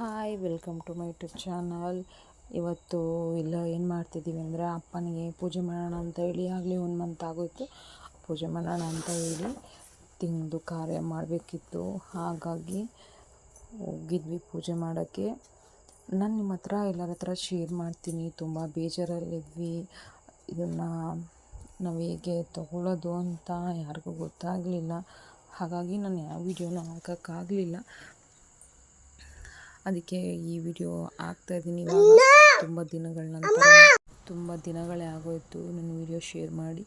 Hi, welcome to my YouTube channel. ಇವತ್ತು ಎಲ್ಲ ಏನು ಮಾಡ್ತಿದ್ದೀವಿ ಅಂದರೆ ಅಪ್ಪನಿಗೆ ಪೂಜೆ ಮಾಡೋಣ ಅಂತ ಹೇಳಿ ಆಗಲೇ 1 ಮಂತ್ ಆಗೋಯಿತು. ಪೂಜೆ ಮಾಡೋಣ ಅಂತ ಹೇಳಿ ತಿಂದು ಕಾರ್ಯ ಮಾಡಬೇಕಿತ್ತು. ಹಾಗಾಗಿ ಹೋಗಿದ್ವಿ ಪೂಜೆ ಮಾಡೋಕ್ಕೆ. ನಾನು ನಿಮ್ಮ ಹತ್ರ ಎಲ್ಲರ ಹತ್ರ ಶೇರ್ ಮಾಡ್ತೀನಿ. ತುಂಬ ಬೇಜಾರಲ್ಲಿದ್ವಿ. ಇದನ್ನು ನಾವು ಹೇಗೆ ತಗೊಳ್ಳೋದು ಅಂತ ಯಾರಿಗೂ ಗೊತ್ತಾಗಲಿಲ್ಲ. ಹಾಗಾಗಿ ನಾನು ಯಾವ ವಿಡಿಯೋನ ಹಾಕೋಕ್ಕಾಗಲಿಲ್ಲ. ಅದಕ್ಕೆ ಈ ವಿಡಿಯೋ ಹಾಕ್ತಾಯಿದ್ದೀನಿ. ಇವಾಗ ತುಂಬ ದಿನಗಳೇ ಆಗೋಯಿತು ನಾನು ವಿಡಿಯೋ ಶೇರ್ ಮಾಡಿ.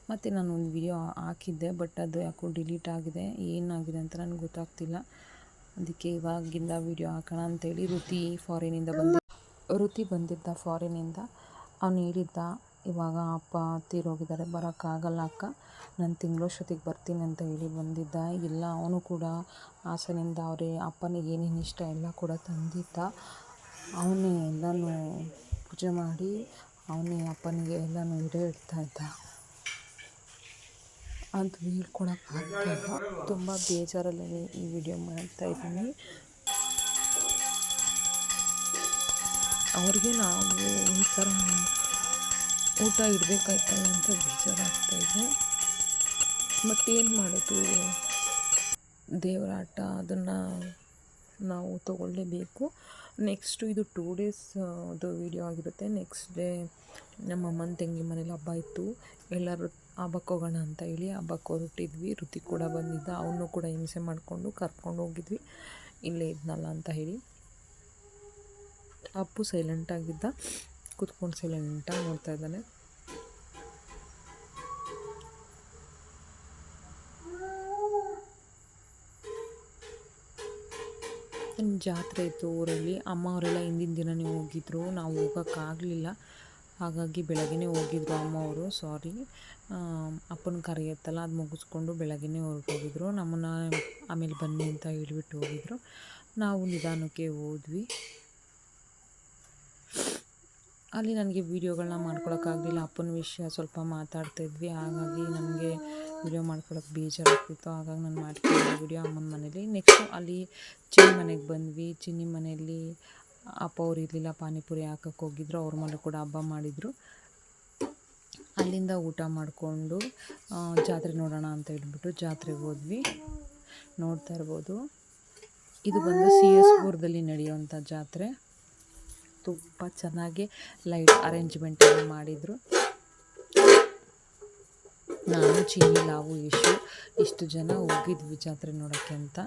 ಮತ್ತು ನಾನು ಒಂದು ವಿಡಿಯೋ ಹಾಕಿದ್ದೆ, ಬಟ್ ಅದು ಯಾಕೋ ಡಿಲೀಟ್ ಆಗಿದೆ. ಏನಾಗಿದೆ ಅಂತ ನನಗೆ ಗೊತ್ತಾಗ್ತಿಲ್ಲ. ಅದಕ್ಕೆ ಇವಾಗಿಂದ ವಿಡಿಯೋ ಹಾಕೋಣ ಅಂತೇಳಿ ಋತಿ ಬಂದಿದ್ದ ಫಾರಿನಿಂದ. ಅವನು ಹೇಳಿದ್ದ, ಇವಾಗ ಅಪ್ಪ ತೀರೋಗಿದ್ದಾರೆ, ಬರೋಕ್ಕಾಗಲ್ಲ ಅಕ್ಕ, ನಾನು ತಿಂಗಳಷ್ಟೊತ್ತಿಗೆ ಬರ್ತೀನಿ ಅಂತ ಹೇಳಿ ಬಂದಿದ್ದ. ಇಲ್ಲ, ಅವನು ಕೂಡ ಹಾಸನಿಂದ ಅಪ್ಪನಿಗೆ ಏನೇನು ಇಷ್ಟ ಎಲ್ಲ ಕೂಡ ತಂದಿದ್ದ. ಅವನೇ ಎಲ್ಲನೂ ಪೂಜೆ ಮಾಡಿ ಅವನೇ ಅಪ್ಪನಿಗೆ ಎಲ್ಲನೂ ಇಡ್ತಾಯಿದ್ದ. ಅದು ಹೇಳ್ಕೊಳಕ್ಕಾಗ್ತಾಯಿಲ್ಲ. ತುಂಬ ಬೇಜಾರಲ್ಲೇ ಈ ವಿಡಿಯೋ ಮಾಡ್ತಾಯಿದ್ದೀನಿ. ಅವ್ರಿಗೆ ನಾವು ಈ ಥರ ಊಟ ಇಡಬೇಕಾಯ್ತಲ್ಲ ಅಂತ ಬೇಜಾರಾಗ್ತಾಯಿದೆ. ಬಟ್ ಏನು ಮಾಡೋದು, ದೇವರಾಟ, ಅದನ್ನು ನಾವು ತಗೊಳ್ಳೇಬೇಕು. ನೆಕ್ಸ್ಟು ಇದು 2 days ವಿಡಿಯೋ ಆಗಿರುತ್ತೆ. ನೆಕ್ಸ್ಟ್ ಡೇ ನಮ್ಮ ಅಮ್ಮನ ತಂಗಿ ಮನೇಲಿ ಹಬ್ಬ ಇತ್ತು. ಎಲ್ಲರೂ ಹಬ್ಬಕ್ಕೆ ಹೋಗೋಣ ಅಂತ ಹೇಳಿ ಹಬ್ಬಕ್ಕೆ ಹೊರಟಿದ್ವಿ. ಋತಿ ಕೂಡ ಬಂದಿದ್ದ. ಅವನು ಕೂಡ ಹಿಂಸೆ ಮಾಡಿಕೊಂಡು ಕರ್ಕೊಂಡು ಹೋಗಿದ್ವಿ. ಇಲ್ಲೇ ಇದ್ನಲ್ಲ ಅಂತ ಹೇಳಿ. ಅಪ್ಪು ಸೈಲೆಂಟಾಗಿದ್ದ, ಕೂತ್ಕೊಂಡು ಸೈಲೆಂಟಾಗಿ ನೋಡ್ತಾ ಇದ್ದಾನೆ. ಜಾತ್ರೆ ಇತ್ತು ಊರಲ್ಲಿ. ಅಮ್ಮ ಅವರೆಲ್ಲ ಹಿಂದಿನ ದಿನವೇ ಹೋಗಿದ್ರು. ನಾವು ಹೋಗೋಕ್ಕಾಗಲಿಲ್ಲ. ಹಾಗಾಗಿ ಬೆಳಗ್ಗೆನೇ ಹೋಗಿದ್ರು ಅಮ್ಮ ಅವರು. ಅಪ್ಪನ ಕರೆಯುತ್ತಲ್ಲ, ಅದು ಮುಗಿಸ್ಕೊಂಡು ಬೆಳಗ್ಗೆನೇ ಹೊರಟೋಗಿದ್ರು. ನಮ್ಮನ್ನು ಆಮೇಲೆ ಬನ್ನಿ ಅಂತ ಹೇಳಿಬಿಟ್ಟು ಹೋಗಿದ್ರು. ನಾವು ನಿಧಾನಕ್ಕೆ ಹೋದ್ವಿ. ಅಲ್ಲಿ ನನಗೆ ವೀಡಿಯೋಗಳನ್ನ ಮಾಡ್ಕೊಳಕ್ಕಾಗಲಿಲ್ಲ. ಅಪ್ಪನ ವಿಷಯ ಸ್ವಲ್ಪ ಮಾತಾಡ್ತಾಯಿದ್ವಿ. ಹಾಗಾಗಿ ನನಗೆ ವಿಡಿಯೋ ಮಾಡ್ಕೊಳಕ್ಕೆ ಬೇಜಾರಾಗ್ತಿತ್ತು. ಹಾಗಾಗಿ ನಾನು ಮಾಡ್ತಿದ್ದೆ ವಿಡಿಯೋ ಅಮ್ಮನ ಮನೇಲಿ. ನೆಕ್ಸ್ಟು ಅಲ್ಲಿ ಚಿನ್ನಿ ಮನೆಗೆ ಬಂದ್ವಿ. ಚಿನ್ನಿ ಮನೆಯಲ್ಲಿ ಅಪ್ಪ ಅವ್ರು ಇರಲಿಲ್ಲ, ಪಾನಿಪುರಿ ಹಾಕಕ್ಕೆ ಹೋಗಿದ್ರು. ಅವ್ರ ಮನೆ ಕೂಡ ಹಬ್ಬ ಮಾಡಿದರು. ಅಲ್ಲಿಂದ ಊಟ ಮಾಡಿಕೊಂಡು ಜಾತ್ರೆ ನೋಡೋಣ ಅಂತ ಹೇಳ್ಬಿಟ್ಟು ಜಾತ್ರೆಗೆ ಹೋದ್ವಿ. ನೋಡ್ತಾ ಇರ್ಬೋದು, ಇದು ಬಂದು CS ಪುರದಲ್ಲಿ ನಡೆಯುವಂಥ ಜಾತ್ರೆ. ತುಂಬ ಚೆನ್ನಾಗಿ ಲೈಟ್ ಅರೇಂಜ್ಮೆಂಟ್ ಎಲ್ಲ ಮಾಡಿದರು. ನಾನು, ಚಿನ್ನಿ, ಲಾವು, ಇಷ್ಟು ಜನ ಹೋಗಿದ್ವಿ ಜಾತ್ರೆ ನೋಡೋಕ್ಕೆ ಅಂತ.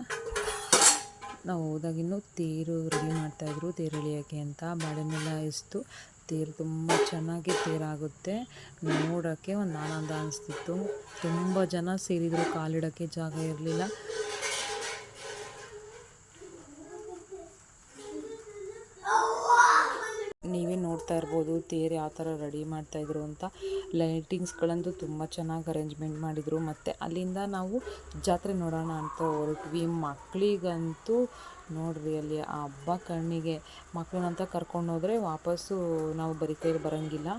ನಾವು ಹೋದಾಗಿನ್ನೂ ತೇರು ರೆಡಿ ಮಾಡ್ತಾಯಿದ್ರು, ತೇರು ಎಳೆಯೋಕ್ಕೆ ಅಂತ. ಬಾಳೆನೆಲ್ಲ ಇಸ್ತು ತೇರು ತುಂಬ ಚೆನ್ನಾಗಿ ತೇರಾಗುತ್ತೆ. ನೋಡೋಕ್ಕೆ ಒಂದು ಆನಂದ ಅನಿಸ್ತಿತ್ತು. ತುಂಬ ಜನ ಸೇರಿದರು, ಕಾಲಿಡೋಕ್ಕೆ ಜಾಗ ಇರಲಿಲ್ಲ. ನೀವೇ ನೋಡ್ತಾ ಇರ್ಬೋದು ತೇರು ಯಾವ ಥರ ರೆಡಿ ಮಾಡ್ತಾಯಿದ್ರು ಅಂತ. ಲೈಟಿಂಗ್ಸ್ಗಳಂತೂ ತುಂಬ ಚೆನ್ನಾಗಿ ಅರೇಂಜ್ಮೆಂಟ್ ಮಾಡಿದರು. ಮತ್ತು ಅಲ್ಲಿಂದ ನಾವು ಜಾತ್ರೆ ನೋಡೋಣ ಅಂತ ಹೊರಟ್ವಿ. ಮಕ್ಕಳಿಗಂತೂ ನೋಡ್ರಿ, ಅಲ್ಲಿ ಆ ಹಬ್ಬ ಕಣ್ಣಿಗೆ. ಮಕ್ಕಳನ್ನಂತ ಕರ್ಕೊಂಡೋದ್ರೆ ವಾಪಸ್ಸು ನಾವು ಬರೀ ಕೈಲಿ ಬರೋಂಗಿಲ್ಲ.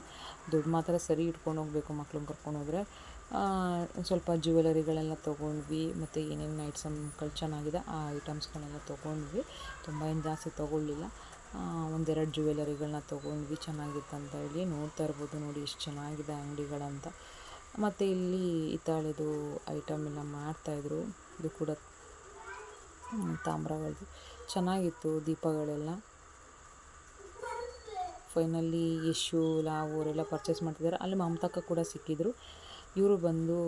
ದುಡ್ಡು ಮಾತ್ರ ಸರಿ ಇಟ್ಕೊಂಡು ಹೋಗಬೇಕು ಮಕ್ಳನ್ನ ಕರ್ಕೊಂಡೋದ್ರೆ. ಸ್ವಲ್ಪ ಜ್ಯುವೆಲರಿಗಳೆಲ್ಲ ತೊಗೊಂಡ್ವಿ. ಮತ್ತು ಏನೇನು ಐಟಮ್ಗಳು ಚೆನ್ನಾಗಿದೆ ಆ ಐಟಮ್ಸ್ಗಳನ್ನೆಲ್ಲ ತೊಗೊಂಡ್ವಿ. ತುಂಬ ಏನು ಜಾಸ್ತಿ ತೊಗೊಳ್ಳಿಲ್ಲ. 1-2 ಜ್ಯುವೆಲರಿಗಳನ್ನ ತೊಗೊಂಡ್ವಿ, ಚೆನ್ನಾಗಿತ್ತು ಅಂತ ಹೇಳಿ. ನೋಡ್ತಾ ಇರ್ಬೋದು ನೋಡಿ ಎಷ್ಟು ಚೆನ್ನಾಗಿದೆ ಅಂಗಡಿಗಳಂತ. ಮತ್ತು ಇಲ್ಲಿ ಹಿತ್ತಾಳೆದು ಐಟಮ್ ಎಲ್ಲ ಮಾಡ್ತಾಯಿದ್ರು. ಇದು ಕೂಡ ತಾಮ್ರಗಳದ್ದು ಚೆನ್ನಾಗಿತ್ತು. ದೀಪಗಳೆಲ್ಲ ಫೈನಲಿ ಲಾವು ಅವರೆಲ್ಲ ಪರ್ಚೇಸ್ ಮಾಡ್ತಿದ್ದಾರೆ. ಅಲ್ಲಿ ಮಮತಕ್ಕ ಕೂಡ ಸಿಕ್ಕಿದ್ರು. ಇವರು ಬಂದು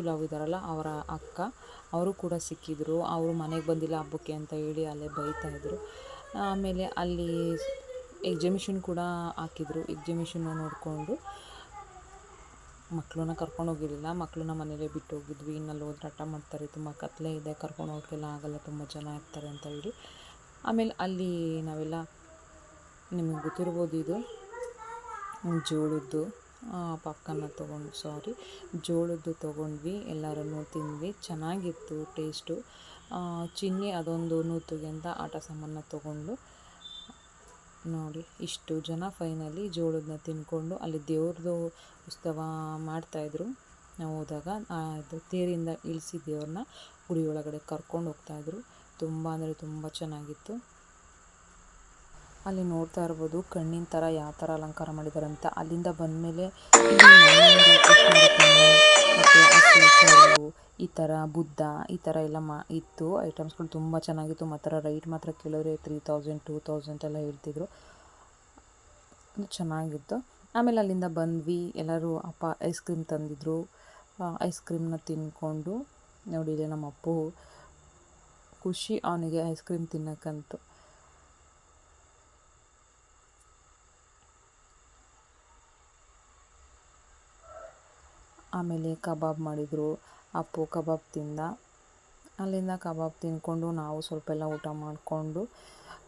ಲಾವು ಇದ್ದಾರಲ್ಲ, ಅವರ ಅಕ್ಕ, ಅವರು ಕೂಡ ಸಿಕ್ಕಿದ್ರು. ಅವರು ಮನೆಗೆ ಬಂದಿಲ್ಲ ಹಬ್ಬಕ್ಕೆ ಅಂತ ಹೇಳಿ ಅಲ್ಲೇ ಬೈತಾಯಿದ್ರು. ಆಮೇಲೆ ಅಲ್ಲಿ ಎಕ್ಸಿಬಿಷನ್ ಕೂಡ ಹಾಕಿದ್ರು. ಎಕ್ಸಿಬಿಷನ್ನ ನೋಡಿಕೊಂಡು ಮಕ್ಕಳನ್ನ ಕರ್ಕೊಂಡು ಹೋಗಿರಲಿಲ್ಲ. ಮಕ್ಕಳನ್ನ ಮನೇಲೇ ಬಿಟ್ಟು ಹೋಗಿದ್ವಿ. ಇನ್ನಲ್ಲಿ ಹೋದ್ರೆ ಹಠ ಮಾಡ್ತಾರೆ, ತುಂಬ ಕತ್ಲೆ ಇದೆ, ಕರ್ಕೊಂಡು ಹೋಗೋಕ್ಕೆಲ್ಲ ಆಗಲ್ಲ, ತುಂಬ ಜನ ಇರ್ತಾರೆ ಅಂತ ಹೇಳಿ. ಆಮೇಲೆ ಅಲ್ಲಿ ನಾವೆಲ್ಲ, ನಿಮಗೆ ಗೊತ್ತಿರ್ಬೋದು, ಇದು ಜೋಳದ್ದು ಜೋಳದ್ದು ತೊಗೊಂಡ್ವಿ. ಎಲ್ಲರೂ ತಿಂದ್ವಿ. ಚೆನ್ನಾಗಿತ್ತು ಟೇಸ್ಟು. ಚಿನ್ನಿ ಅದೊಂದು ನೂತುಗೆ ಅಂತ ಆಟ ಸಾಮಾನ ತೊಗೊಂಡು. ನೋಡಿ, ಇಷ್ಟು ಜನ ಫೈನಲಿ ಜೋಳದನ್ನ ತಿಂದ್ಕೊಂಡು, ಅಲ್ಲಿ ದೇವ್ರದ್ದು ಉತ್ಸವ ಮಾಡ್ತಾಯಿದ್ರು. ನಾವು ಹೋದಾಗ ಅದು ತೇರಿಂದ ಇಳಿಸಿ ದೇವ್ರನ್ನ ಗುಡಿ ಒಳಗಡೆ ಕರ್ಕೊಂಡು ಹೋಗ್ತಾಯಿದ್ರು. ತುಂಬ ಅಂದರೆ ತುಂಬ ಚೆನ್ನಾಗಿತ್ತು. ಅಲ್ಲಿ ನೋಡ್ತಾ ಇರ್ಬೋದು ಕಣ್ಣಿನ ಥರ ಯಾವ ಥರ ಅಲಂಕಾರ ಮಾಡಿದ್ದಾರೆ ಅಂತ. ಅಲ್ಲಿಂದ ಬಂದಮೇಲೆ ಮತ್ತು ಹಸು ಕರು ಈ ಥರ ಬುದ್ಧ ಈ ಥರ ಎಲ್ಲ ಇತ್ತು. ಐಟಮ್ಸ್ಗಳು ತುಂಬ ಚೆನ್ನಾಗಿತ್ತು. ಮಾತ್ರ ರೈಟ್ ಮಾತ್ರ ಕೇಳಿದ್ರೆ 3000 2000 ಎಲ್ಲ ಹೇಳ್ತಿದ್ರು. ಚೆನ್ನಾಗಿತ್ತು. ಆಮೇಲೆ ಅಲ್ಲಿಂದ ಬಂದ್ವಿ. ಎಲ್ಲರೂ ಅಪ್ಪ ಐಸ್ ಕ್ರೀಮ್ ತಂದಿದ್ರು. ಐಸ್ ಕ್ರೀಮ್ನ ತಿಂದ್ಕೊಂಡು ನೋಡಿ ಇಲ್ಲಿ ನಮ್ಮ ಅಪ್ಪು ಖುಷಿ ಅವನಿಗೆ ಐಸ್ ಕ್ರೀಮ್ ತಿನ್ನೋಕ್ಕಂತೂ. ಆಮೇಲೆ ಕಬಾಬ್ ಮಾಡಿದರು. ಅಪ್ಪು ಕಬಾಬ್ ತಿಂದ. ಅಲ್ಲಿಂದ ಕಬಾಬ್ ತಿಂದ್ಕೊಂಡು ನಾವು ಸ್ವಲ್ಪ ಎಲ್ಲ ಊಟ ಮಾಡಿಕೊಂಡು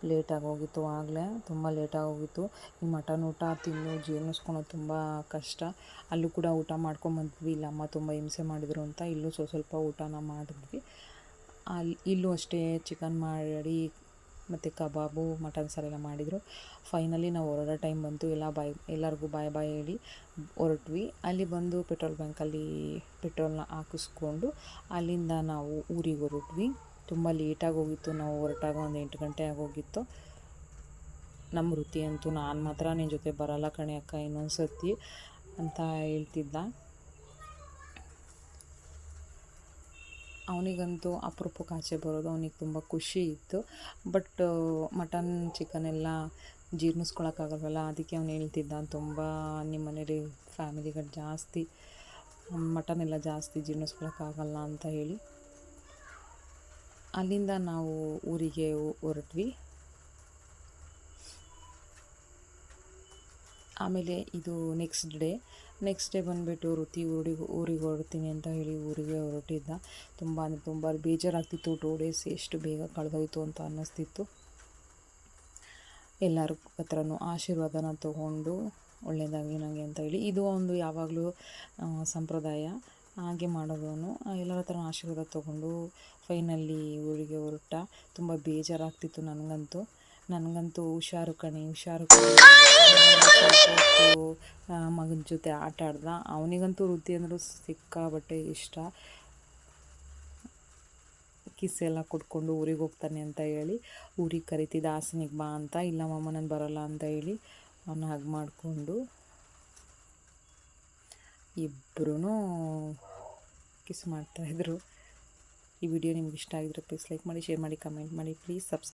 ಲೇಟಾಗಿ ಹೋಗಿತ್ತು. ಆಗಲೇ ತುಂಬ ಲೇಟಾಗಿ ಹೋಗಿತ್ತು. ಈ ಮಟನ್ ಊಟ ತಿಂದು ಜೀರ್ಣಿಸ್ಕೊಳೋದು ತುಂಬ ಕಷ್ಟ. ಅಲ್ಲೂ ಕೂಡ ಊಟ ಮಾಡ್ಕೊಂಬಂದ್ವಿ. ಇಲ್ಲ ಅಮ್ಮ ತುಂಬ ಹಿಂಸೆ ಮಾಡಿದರು ಅಂತ ಇಲ್ಲೂ ಸ್ವಲ್ಪ ಊಟನ ಮಾಡಿದ್ವಿ. ಇಲ್ಲೂ ಅಷ್ಟೇ ಚಿಕನ್ ಮಾಡಿ ಮತ್ತು ಕಬಾಬು ಮಟನ್ ಸಾರೆಲ್ಲ ಮಾಡಿದರು. ಫೈನಲಿ ನಾವು ಹೊರಡೋ ಟೈಮ್ ಬಂತು. ಎಲ್ಲರಿಗೂ ಬಾಯ್ ಹೇಳಿ ಹೊರಟ್ವಿ. ಅಲ್ಲಿ ಬಂದು ಪೆಟ್ರೋಲ್ ಬ್ಯಾಂಕಲ್ಲಿ ಪೆಟ್ರೋಲ್ನ ಹಾಕಿಸ್ಕೊಂಡು ಅಲ್ಲಿಂದ ನಾವು ಊರಿಗೆ ಹೊರಟ್ವಿ. ತುಂಬ ಲೇಟಾಗಿ ಹೋಗಿತ್ತು. ನಾವು ಹೊರಟಾಗ ಒಂದು 8 ಗಂಟೆ ಆಗೋಗಿತ್ತು. ನಮ್ಮ ವೃತ್ತಿ ಅಂತೂ ನಾನು ಮಾತ್ರ ನಿನ್ನ ಜೊತೆ ಬರಲ್ಲ ಕಣೆ ಅಕ್ಕ ಇನ್ನೊಂದು ಸರ್ತಿ ಅಂತ ಹೇಳ್ತಿದ್ದ. ಅವನಿಗಂತೂ ಅಪರೂಪಕ್ಕೆ ಆಚೆ ಬರೋದು ಅವನಿಗೆ ತುಂಬ ಖುಷಿ ಇತ್ತು. ಬಟ್ ಮಟನ್ ಚಿಕನ್ ಎಲ್ಲ ಜೀರ್ಣಿಸ್ಕೊಳಕ್ಕಾಗಲ್ವಲ್ಲ, ಅದಕ್ಕೆ ಅವನು ಹೇಳ್ತಿದ್ದ ತುಂಬ ನಿಮ್ಮ ಮನೇಲಿ ಫ್ಯಾಮಿಲಿಗಳು ಜಾಸ್ತಿ ಮಟನ್ ಎಲ್ಲ ಜಾಸ್ತಿ ಜೀರ್ಣಿಸ್ಕೊಳಕ್ಕಾಗಲ್ಲ ಅಂತ ಹೇಳಿ. ಅಲ್ಲಿಂದ ನಾವು ಊರಿಗೆ ಹೊರಟ್ವಿ. ಆಮೇಲೆ ಇದು ನೆಕ್ಸ್ಟ್ ಡೇ ಬಂದುಬಿಟ್ಟು ಊರಿಗೆ ಹೊರಡ್ತೀನಿ ಅಂತ ಹೇಳಿ ಊರಿಗೆ ಹೊರಟಿದ್ದ. ತುಂಬ ಬೇಜಾರಾಗ್ತಿತ್ತು. 2 ಡೇಸ್ ಎಷ್ಟು ಬೇಗ ಕಳೆದೋಯ್ತು ಅಂತ ಅನ್ನಿಸ್ತಿತ್ತು. ಎಲ್ಲರ ಹತ್ರನೂ ಆಶೀರ್ವಾದನ ತೊಗೊಂಡು ಒಳ್ಳೆಯದಾಗಲಿ ನನಗೆ ಅಂತ ಹೇಳಿ, ಇದು ಒಂದು ಯಾವಾಗಲೂ ಸಂಪ್ರದಾಯ ಹಾಗೆ ಮಾಡೋದವನು. ಎಲ್ಲರ ಹತ್ರ ಆಶೀರ್ವಾದ ತೊಗೊಂಡು ಫೈನಲ್ಲಿ ಊರಿಗೆ ಹೊರಟ. ತುಂಬ ಬೇಜಾರಾಗ್ತಿತ್ತು ನನಗಂತೂ ಹುಷಾರು ಕಣೆ ಮಗನ ಜೊತೆ ಆಟ ಆಡ್ದ. ಅವನಿಗಂತೂ ವೃತ್ತಿ ಅಂದರೂ ಸಿಕ್ಕಾಬಟ್ಟೆ ಇಷ್ಟ. ಕಿಸ್ ಎಲ್ಲ ಕೊಟ್ಕೊಂಡು ಊರಿಗೆ ಹೋಗ್ತಾನೆ ಅಂತ ಹೇಳಿ ಊರಿಗೆ ಕರಿತಿದ್ದ. ಹಾಸನಿಗೆ ಬಾ ಅಂತ. ಇಲ್ಲ ಮಮ್ಮ ನಾನು ಬರೋಲ್ಲ ಅಂತ ಹೇಳಿ ಅವನ್ನ ಹಗ್ ಮಾಡಿಕೊಂಡು ಇಬ್ಬರೂ ಕಿಸ್ ಮಾಡ್ತಾಯಿದ್ರು. ಈ ವಿಡಿಯೋ ನಿಮ್ಗೆ ಇಷ್ಟ ಆಗಿದ್ರೆ ಪ್ಲೀಸ್ ಲೈಕ್ ಮಾಡಿ, ಶೇರ್ ಮಾಡಿ, ಕಮೆಂಟ್ ಮಾಡಿ, ಪ್ಲೀಸ್ ಸಬ್ಸ್ಕ್ರೈಬ್.